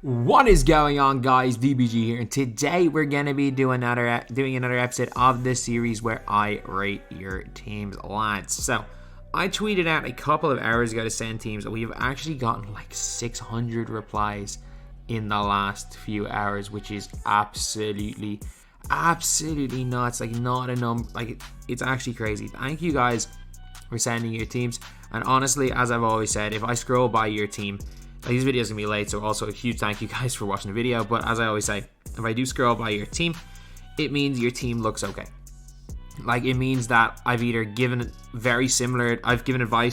What is going on, guys? DBG here, and today we're gonna be doing another episode of this series where I rate your teams, lads. So I tweeted out a couple of hours ago to send teams, and we've actually gotten like 600 replies in the last few hours, which is absolutely nuts. Like, not a number, like, it's actually crazy. Thank you guys for sending your teams, and honestly, as I've always said, if I scroll by your team, like, these videos are gonna be late, so also a huge thank you guys for watching the video. But as I always say, if I do scroll by your team, it means your team looks okay. Like, it means that I've either given advice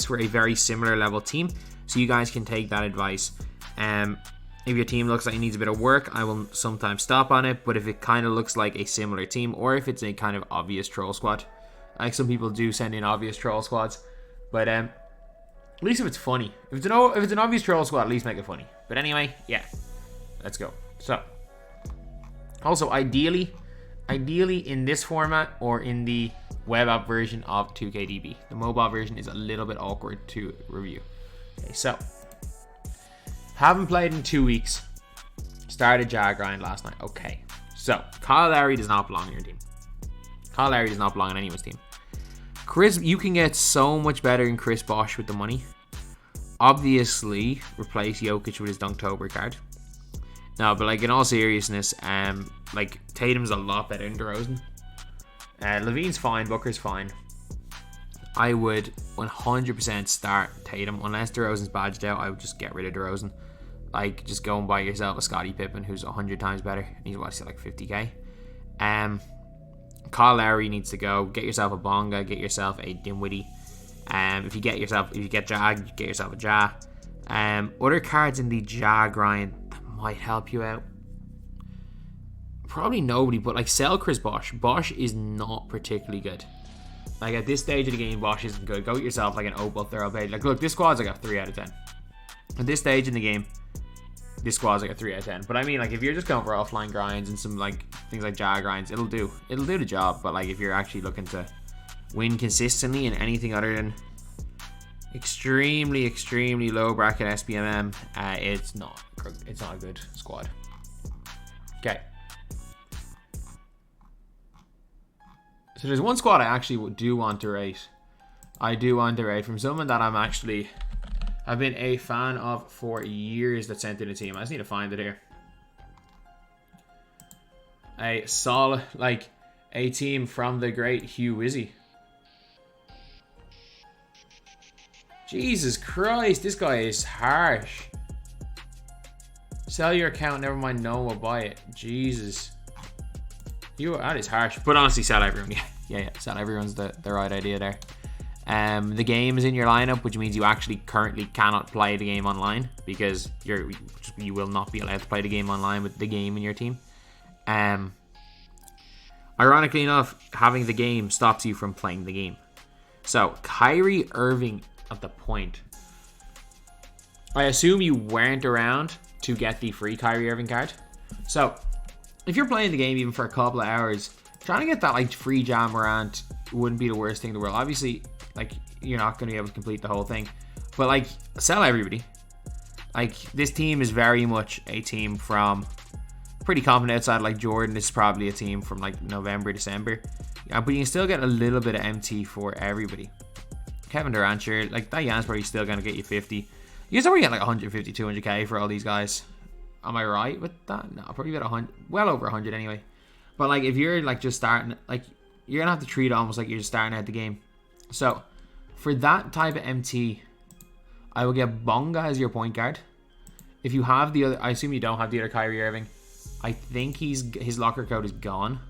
for a very similar level team, so you guys can take that advice. If your team looks like it needs a bit of work, I will sometimes stop on it. But if it kind of looks like a similar team, or if it's a kind of obvious troll squad, like some people do send in obvious troll squads, but at least if it's funny. If it's an obvious troll squad, at least make it funny. But anyway, yeah, let's go. So, also ideally in this format or in the web app version of 2KDB. The mobile version is a little bit awkward to review. Okay, so haven't played in 2 weeks. Started Jag grind last night. Okay, so Kyle Lowry does not belong in your team. Kyle Lowry does not belong on anyone's team. Chris, you can get so much better than Chris Bosh with the money. Obviously, replace Jokic with his Dunktober card. No, but like, in all seriousness, like, Tatum's a lot better than DeRozan. Levine's fine, Booker's fine. I would 100% start Tatum unless DeRozan's badged out. I would just get rid of DeRozan. Like, just go and buy yourself a Scottie Pippen who's 100 times better. And he's what, like 50k. Kyle Lowry needs to go. Get yourself a Bonga. Get yourself a Dinwiddie. If you get Jag, you get yourself a Ja. Other cards in the Ja grind that might help you out. Probably nobody, but like, sell Chris Bosh. Bosh is not particularly good. Like, at this stage of the game, Bosh isn't good. Go get yourself like an Opal Thoroughbred. Like, look, this squad's like a 3 out of 10. At this stage in the game, this squad's like a 3 out of 10. But I mean, like, if you're just going for offline grinds and some like things like Jag grinds, it'll do the job. But like, if you're actually looking to win consistently in anything other than extremely low bracket SPMM, it's not a good squad. Okay, so there's one squad I actually do want to rate. I do want to rate from someone that I've been a fan of for years, that sent in a team. I just need to find it here. A solid, like, a team from the great Hugh Wizzy. Jesus Christ, this guy is harsh. Sell your account, never mind, no one will buy it. Jesus. That is harsh. But honestly, sell everyone. Yeah, sell everyone's the right idea there. The game is in your lineup, which means you actually currently cannot play the game online, because you will not be allowed to play the game online with the game in your team. Ironically enough, having the game stops you from playing the game. So, Kyrie Irving at the point. I assume you weren't around to get the free Kyrie Irving card. So, if you're playing the game even for a couple of hours, trying to get that like free Ja Morant wouldn't be the worst thing in the world. Obviously, like, you're not going to be able to complete the whole thing, but like, sell everybody. Like, this team is very much a team from pretty confident outside. Like, Jordan is probably a team from like November, December, but you can still get a little bit of MT for everybody. Kevin Durant, sure, like, that Jan's probably still going to get you 50. You can still get like 150, 200k for all these guys. Am I right with that? No, probably about 100, well over 100 anyway. But like, if you're like just starting, like, you're gonna have to treat it almost like you're just starting out the game. So for that type of MT, I will get Bonga as your point guard. If you have the other, I assume you don't have the other Kyrie Irving. I think his locker code is gone.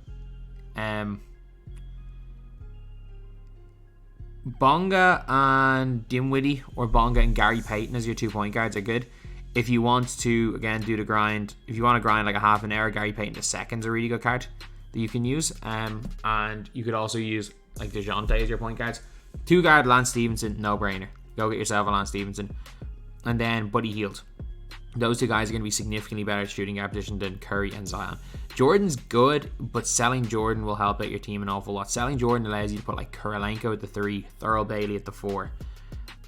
Bonga and Dinwiddie, or Bonga and Gary Payton as your 2 point guards are good. If you want to, again, do the grind, if you want to grind like a half an hour, Gary Payton II is a really good card that you can use. And you could also use like DeJounte as your point guards. 2 guard Lance Stevenson, no brainer. Go get yourself a Lance Stevenson. And then Buddy Hield. Those 2 guys are going to be significantly better at shooting guard position than Curry and Zion. Jordan's good, but selling Jordan will help out your team an awful lot. Selling Jordan allows you to put like Kurolenko at the 3, Thurl Bailey at the 4,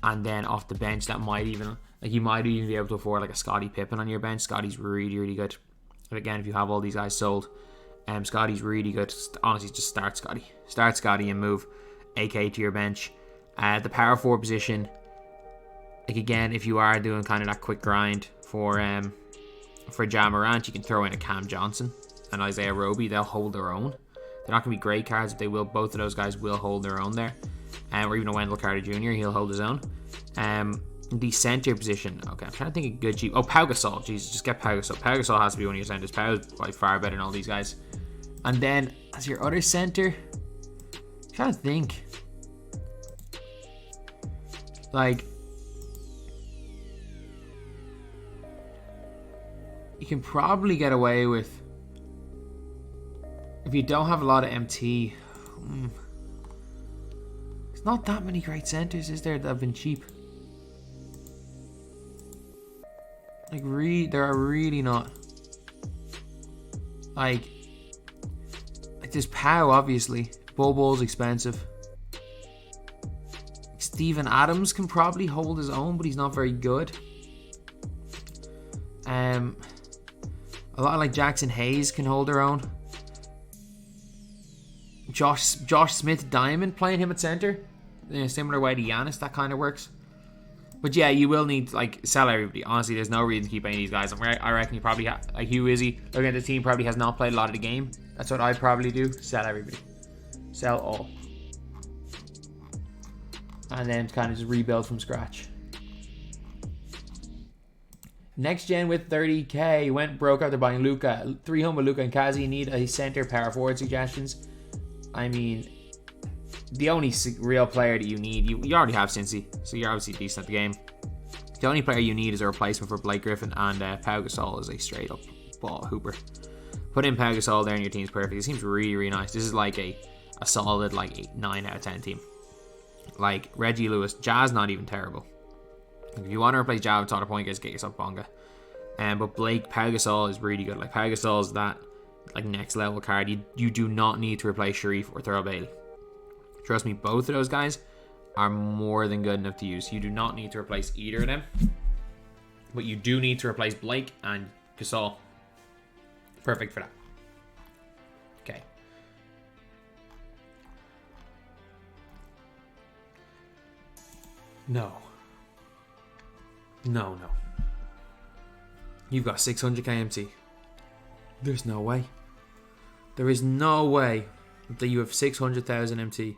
and then off the bench that might even Like, you might even be able to afford like a Scottie Pippen on your bench. Scotty's really, really good. But again, if you have all these guys sold, Scotty's really good. Honestly, just start Scotty. Start Scotty and move AK to your bench. The power forward position, like again, if you are doing kind of that quick grind for Ja Morant, you can throw in a Cam Johnson and Isaiah Roby. They'll hold their own. They're not going to be great cards, but they will. Both of those guys will hold their own there. Or even a Wendell Carter Jr., he'll hold his own. The center position. Okay, I'm trying to think of good cheap. Oh, Pau Gasol. Jesus, just get Pau Gasol. Pau Gasol has to be one of your centers. Pau is by far better than all these guys. And then as your other center, I'm trying to think. Like, you can probably get away with, if you don't have a lot of MT. There's not that many great centers, is there, that have been cheap? Like, there are really not. Like there's Pau, obviously. Bobo's expensive. Steven Adams can probably hold his own, but he's not very good. A lot of like Jackson Hayes can hold their own. Josh Smith Diamond, playing him at center in a similar way to Giannis, that kind of works. But yeah, you will need to like sell everybody. Honestly, there's no reason to keep any of these guys. I reckon you probably have, like Hugh Izzy, looking at the team, probably has not played a lot of the game. That's what I'd probably do. Sell everybody. Sell all. And then kind of just rebuild from scratch. Next gen with 30k broke after buying Luka. 3 home with Luka and Kazi. You need a center power forward suggestions. I mean, the only real player that you need, you already have Cincy, so you're obviously decent at the game. The only player you need is a replacement for Blake Griffin, and Pau Gasol is a straight up ball hooper. Put in Pau Gasol there and your team's perfect. It seems really, really nice. This is like a solid like 9 out of 10 team. Like Reggie Lewis, Ja's not even terrible. If you want to replace Ja with other point guards, get yourself Bonga. But Pau Gasol is really good. Like Pau Gasol is that like next level card. You do not need to replace Sharif or Thurl Bailey. Trust me, both of those guys are more than good enough to use. You do not need to replace either of them. But you do need to replace Blake and Gasol. Perfect for that. Okay. No. You've got 600k MT. There's no way. There is no way that you have 600,000 MT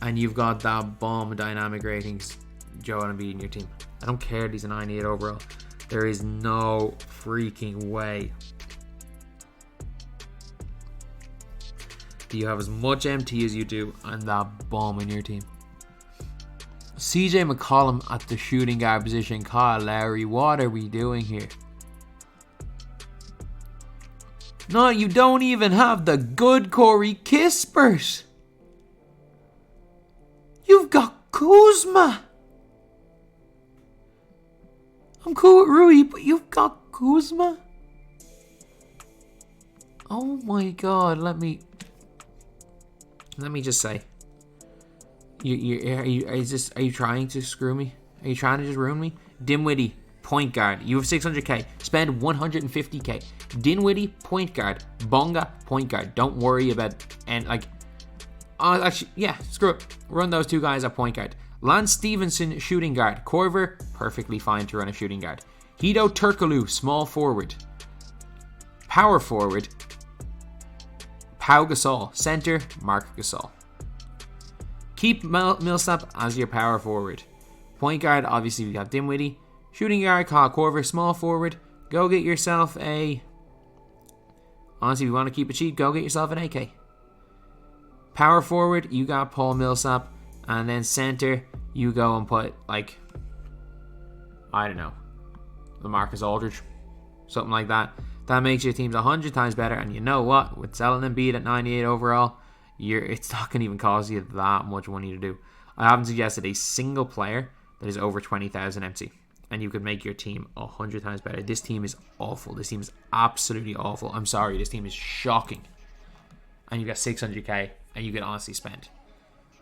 and you've got that bomb dynamic ratings Joel Embiid in your team. I don't care that he's a 98 overall. There is no freaking way that you have as much MT as you do and that bomb in your team. CJ McCollum at the shooting guard position. Kyle Lowry, what are we doing here? No, you don't even have the good Corey Kispert. You've got Kuzma. I'm cool with Rui, but you've got Kuzma. Oh my god, let me just say. Are you trying to screw me? Are you trying to just ruin me? Dinwiddie, point guard. You have 600k. Spend 150k. Dinwiddie, point guard. Bonga, point guard. Don't worry about actually, yeah, screw it. Run those two guys at point guard. Lance Stevenson, shooting guard. Corver, perfectly fine to run a shooting guard. Hedo Turkoglu, small forward. Power forward. Pau Gasol, center. Marc Gasol. Keep Millsap as your power forward. Point guard, obviously we got Dinwiddie. Shooting guard, Kyle Korver. Small forward, go get yourself a... Honestly, if you want to keep it cheap, go get yourself an AK. Power forward, you got Paul Millsap. And then center, you go and put, like... I don't know. LaMarcus Aldridge. Something like that. That makes your teams 100 times better. And you know what? With selling Embiid at 98 overall... it's not going to even cost you that much money to do. I haven't suggested a single player that is over 20,000 MC, and you could make your team 100 times better. This team is awful. This team is absolutely awful. I'm sorry. This team is shocking. And you got 600k, and you could honestly spend.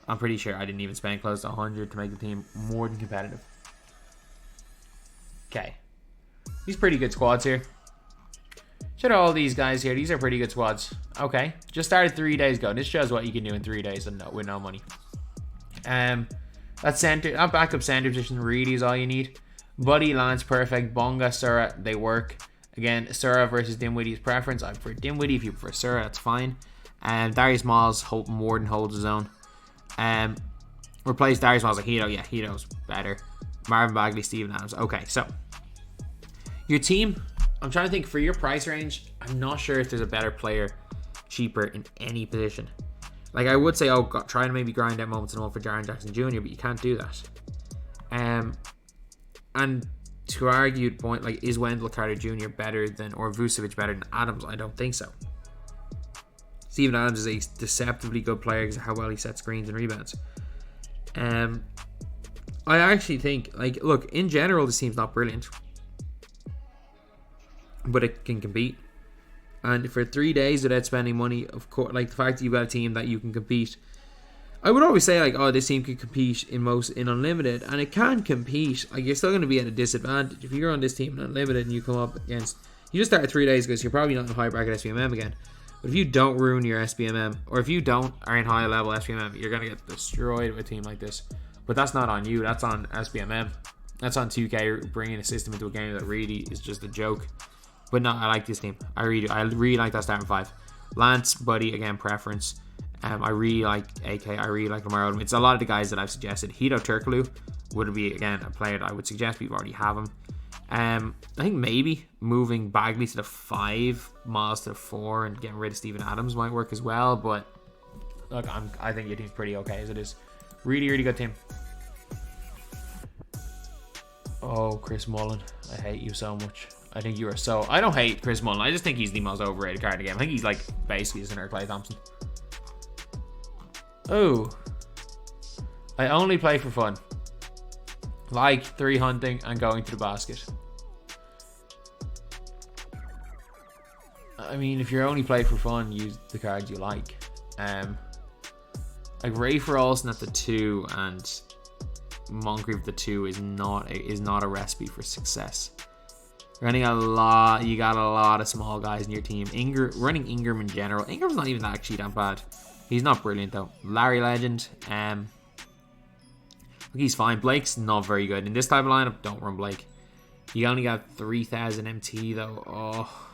I'm pretty sure I didn't even spend close to 100 to make the team more than competitive. Okay. These pretty good squads here. Should have all these guys here. These are pretty good squads. Okay. Just started 3 days ago. This shows what you can do in 3 days and with no money. That center, that backup center position really is all you need. Buddy, Lance, perfect. Bonga, Sura, they work. Again, Sura versus Dimwitty's preference. I prefer Dimwitty. If you prefer Sura, that's fine. Darius Miles more than holds his own. Replace Darius Miles with Hito. Yeah, Hito's better. Marvin Bagley, Steven Adams. Okay, so your team, I'm trying to think for your price range. I'm not sure if there's a better player cheaper in any position. Like I would say, oh, God, try to maybe grind out moments and all for Jaren Jackson Jr., but you can't do that. And to argue point, like, is Wendell Carter Jr. better than, or Vucevic better than Adams? I don't think so. Steven Adams is a deceptively good player because of how well he sets screens and rebounds. I actually think, like, look, in general, this team's not brilliant, but it can compete. And for 3 days without spending money, of course, like the fact that you've got a team that you can compete. I would always say, like, oh, this team can compete in Unlimited, and it can compete. Like, you're still going to be at a disadvantage. If you're on this team in Unlimited and you come up against, you just started 3 days ago, so you're probably not in high bracket SPMM again. But if you don't ruin your SPMM, or if you don't are in high level SPMM, you're going to get destroyed with a team like this. But that's not on you, that's on SPMM. That's on 2K bringing a system into a game that really is just a joke. But no, I like this team. I really like that starting five. Lance, Buddy, again, preference. I really like AK. I really like Lamar Odom. It's a lot of the guys that I've suggested. Hito Turkoglu would be, again, a player that I would suggest. We already have him. I think maybe moving Bagley to the 5, Miles to the 4, and getting rid of Steven Adams might work as well. But look, I think your team's pretty okay as it is. Really, really good team. Oh, Chris Mullen. I hate you so much. I think you are so... I don't hate Chris Mullen. I just think he's the most overrated card in the game. I think he's like basically just another Klay Thompson. Oh. I only play for fun. Like 3 hunting and going to the basket. I mean, if you're only play for fun, use the cards you like. Like Ray for Olsen at the 2 and Moncrief at the 2 is not a recipe for success. Running a lot, you got a lot of small guys in your team. Running Ingram in general. Ingram's not even actually that bad. He's not brilliant though. Larry Legend, he's fine. Blake's not very good in this type of lineup. Don't run Blake. You only got 3,000 MT though. Oh,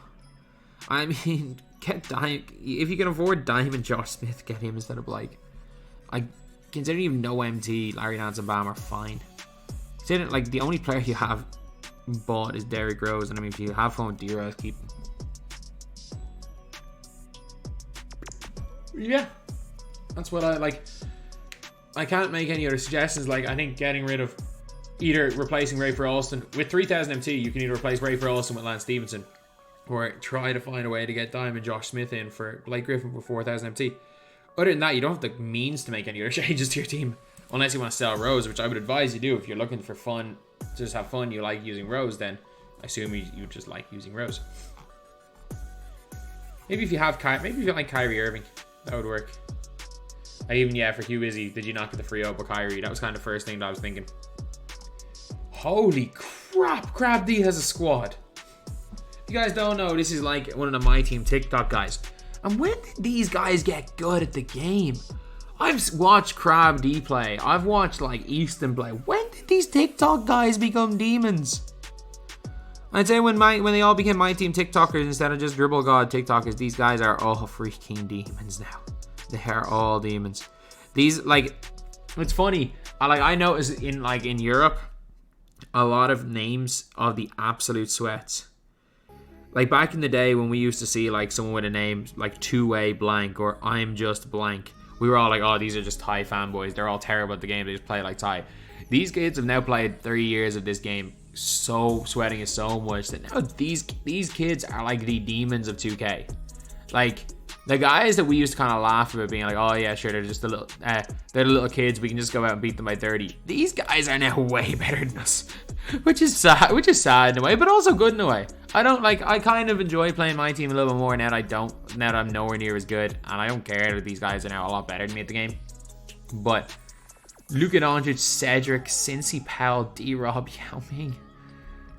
I mean, get if you can afford Diamond Josh Smith, get him instead of Blake. Considering you have no MT, Larry Nance and Bam are fine. Considering like the only player you have bought is Derrick Rose, and I mean, if you have fun with D-Rose, keep him. Yeah, that's what I like. I can't make any other suggestions. Like, I think getting rid of either replacing Ray for Alston with 3,000 MT, you can either replace Ray for Alston with Lance Stevenson, or try to find a way to get Diamond Josh Smith in for Blake Griffin for 4,000 MT. Other than that, you don't have the means to make any other changes to your team unless you want to sell Rose, which I would advise you do. If you're looking for fun, just have fun, you like using Rose, then I assume you just like using Rose. Maybe if you have maybe if you like Kyrie Irving, that would work. For Hugh Izzy, did you not get the free up with Kyrie? That was kind of the first thing that I was thinking. Holy crap, Crab D has a squad. If you guys don't know, this is like one of the MyTEAM TikTok guys. And when did these guys get good at the game? I've watched Crab D play. I've watched like Easton play. When did these TikTok guys become demons? I'd say when they all became MyTEAM TikTokers instead of just Dribble God TikTokers, these guys are all freaking demons now. They are all demons. These, like, it's funny. I noticed in Europe, a lot of names of the absolute sweats. Like back in the day when we used to see like someone with a name like 2-way blank or I'm just blank, we were all like, oh, these are just Thai fanboys. They're all terrible at the game. They just play like Thai. These kids have now played 3 years of this game, so sweating it so much that now these kids are like the demons of 2K. Like the guys that we used to kind of laugh about being like, oh yeah, sure, they're just they're the little kids. We can just go out and beat them by 30. These guys are now way better than us, which is sad in a way, but also good in a way. I kind of enjoy playing my team a little bit more now that I'm nowhere near as good, and I don't care that these guys are now a lot better than me at the game. But Luka Doncic, Cedric, Cincy Powell, D-Rob, Yao Ming,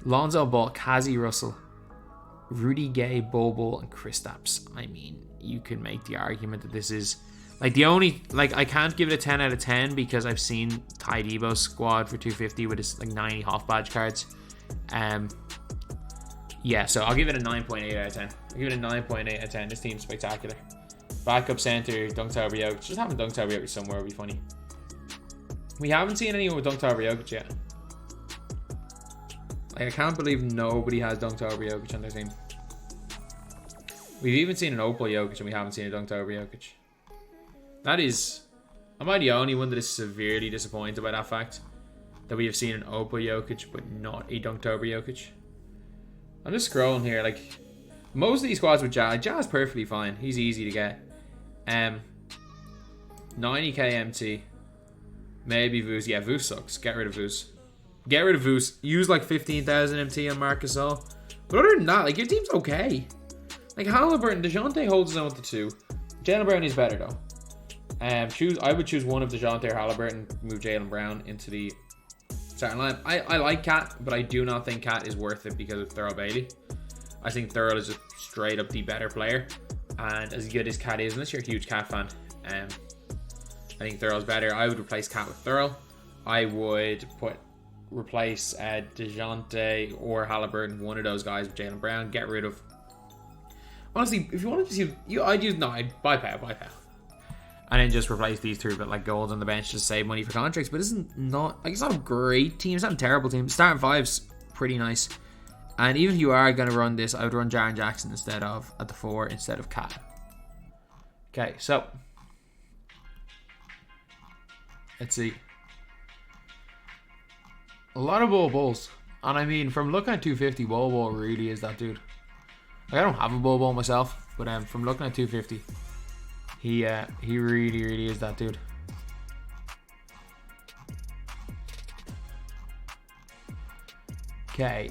Lonzo Ball, Kazi Russell, Rudy Gay, Bobo, and Kristaps. I mean, you could make the argument that this is like the only, like, I can't give it a 10 out of 10 because I've seen Ty Debo's squad for 250 with his like 90 half badge cards. Yeah, so I'll give it a 9.8 out of 10. I'll give it a 9.8 out of 10. This team's spectacular. Backup center, dunked over Jokic. Just having dunked over Jokic somewhere would be funny. We haven't seen anyone with dunked over Jokic yet. Like, I can't believe nobody has dunked over Jokic on their team. We've even seen an Opal Jokic and we haven't seen a dunked over Jokic. That is... Am I the only one that is severely disappointed by that fact? That we have seen an Opal Jokic but not a dunked over Jokic? I'm just scrolling here. Like, most of these squads with Ja's perfectly fine. He's easy to get. 90k MT. Maybe Vuz. Yeah, Vuz sucks. Get rid of Vuz. Get rid of Vuz. Use like 15,000 MT on Marc Gasol. But other than that, like, your team's okay. Like, Halliburton, DeJounte holds his own with the 2. Jaylen Brown is better though. I would choose one of DeJounte or Halliburton. Move Jaylen Brown into the starting line. I like Cat, but I do not think Cat is worth it because of Thurl Bailey. I think Thurl is just straight up the better player. And as good as Cat is, unless you're a huge Cat fan, I think Thurl's better. I would replace Cat with Thurl. I would replace DeJounte or Halliburton, one of those guys, with Jaylen Brown. Get rid of... Honestly, if you want to just use... I'd buy Powell. And then just replace these two with like gold on the bench to save money for contracts. But it's not a great team. It's not a terrible team. Starting 5's pretty nice. And even if you are going to run this, I would run Jaren Jackson instead of at the 4 instead of Cat. Okay, so let's see. A lot of Bulls. And I mean, from looking at 250, Bol really is that dude. Like, I don't have a Bol myself, but from looking at 250, he really is that dude. Okay.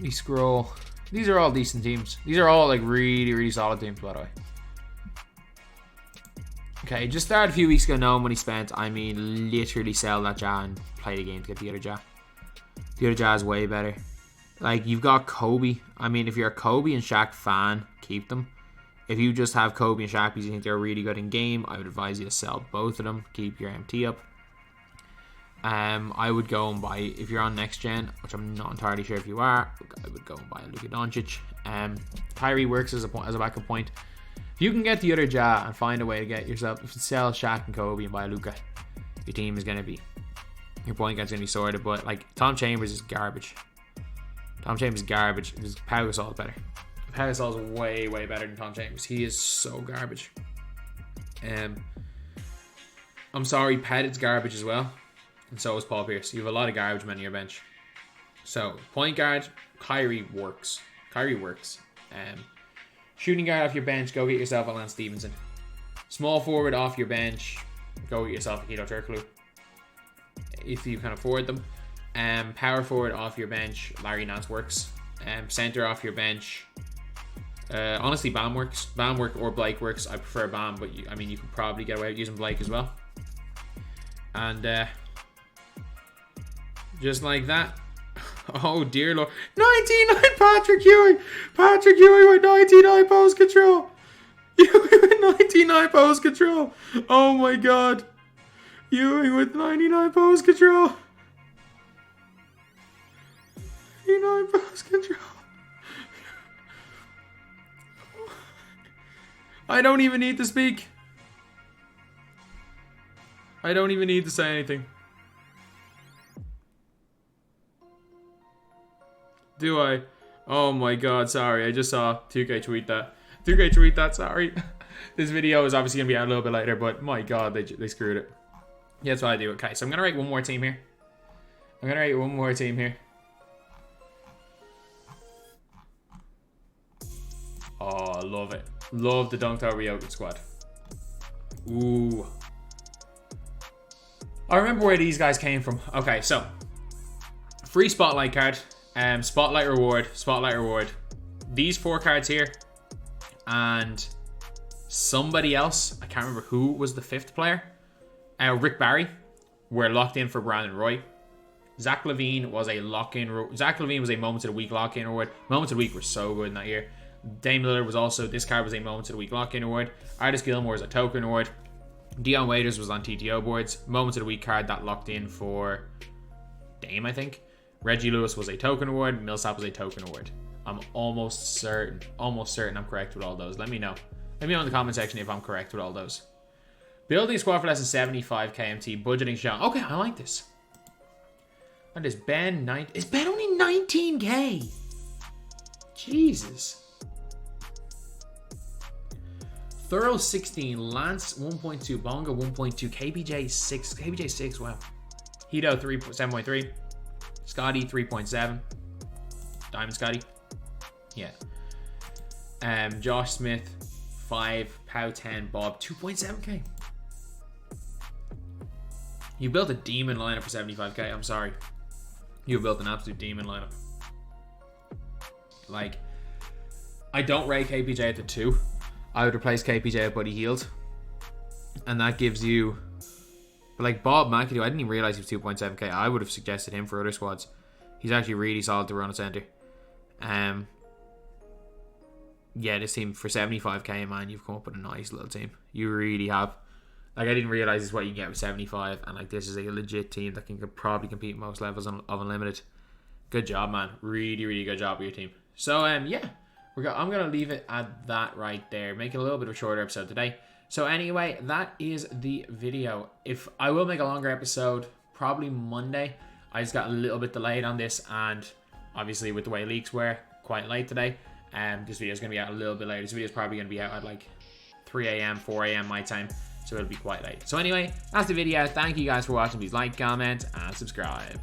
We scroll. These are all decent teams. These are all like really solid teams, by the way. Okay, just started a few weeks ago. No money spent. I mean, literally sell that Ja and play the game to get the other Ja. The other Ja is way better. Like, you've got Kobe. I mean, if you're a Kobe and Shaq fan, keep them. If you just have Kobe and Shaq because you think they're really good in game, I would advise you to sell both of them. Keep your MT up. I would go and buy, if you're on next gen, which I'm not entirely sure if you are, I would go and buy Luka Doncic. Kyrie works as a backup point. If you can get the other Ja and find a way to get yourself, if you sell Shaq and Kobe and buy Luka, your team is going to be, your point guard's going to be sorted. But like, Tom Chambers is garbage. Tom Chambers is garbage because Pau Gasol is better. Pau Gasol is way better than Tom Chambers. He is so garbage. I'm sorry, Pettit's garbage as well. And so is Paul Pierce. You have a lot of garbage men on your bench. So, point guard, Kyrie works. Shooting guard off your bench, go get yourself a Lance Stevenson. Small forward off your bench, go get yourself a Kilo Turkoglu, if you can afford them. Power forward off your bench, Larry Nance works. Center off your bench, honestly, Bam works. Bam or Blake works. I prefer Bam, but you could probably get away with using Blake as well. And just like that. Oh dear Lord. 99 Patrick Ewing. Patrick Ewing with 99 post control. Ewing with 99 post control. Oh my God. Ewing with 99 post control. 99 post control. I don't even need to speak. I don't even need to say anything. Do I? Oh my God, sorry. I just saw 2K tweet that. 2K tweet that, sorry. This video is obviously going to be out a little bit later, but my God, they screwed it. Yeah, that's what I do. Okay, so I'm going to rate one more team here. Oh, love it. Love the Dunked Over Jokic squad. Ooh. I remember where these guys came from. Okay, so. Free Spotlight card. Spotlight reward. These 4 cards here. And somebody else. I can't remember who was the 5th player. Rick Barry. We're locked in for Brandon Roy. Zach Levine was a lock-in. Zach Levine was a Moments of the Week lock-in award. Moments of the Week were so good in that year. Dame Lillard was also, this card was a Moments of the Week lock-in award. Artis Gilmore was a token award. Dion Waiters was on TTO boards. Moments of the Week card that locked in for Dame, I think. Reggie Lewis was a token award. Millsap was a token award. I'm almost certain I'm correct with all those. Let me know. Let me know in the comment section if I'm correct with all those. Building a squad for less than 75 KMT. Budgeting Sean. Okay, I like this. And is Ben is Ben only 19k? Jesus. Thorough 16, Lance 1.2, Bonga 1.2, KBJ 6, KBJ 6, wow. Hito 7.3, Scotty 3.7, Diamond Scotty, yeah. Josh Smith 5, Pow 10, Bob 2.7k. You built a demon lineup for 75k. I'm sorry, you built an absolute demon lineup. Like, I don't rate KPJ at the 2. I would replace KPJ with Buddy Hield. And that gives you... But like Bob McAdoo, I didn't even realize he was 2.7k. I would have suggested him for other squads. He's actually really solid to run a center. Yeah, this team for 75k, man, you've come up with a nice little team. You really have. Like, I didn't realize this is what you can get with 75. And like, this is a legit team that can probably compete most levels of Unlimited. Good job, man. Really, really good job with your team. So, yeah. I'm going to leave it at that right there. Make it a little bit of a shorter episode today. So anyway, that is the video. If I will make a longer episode, probably Monday. I just got a little bit delayed on this, and obviously with the way leaks were, quite late today. This video is going to be out a little bit later. This video is probably going to be out at like 3 a.m., 4 a.m. my time. So it'll be quite late. So anyway, that's the video. Thank you guys for watching. Please like, comment, and subscribe.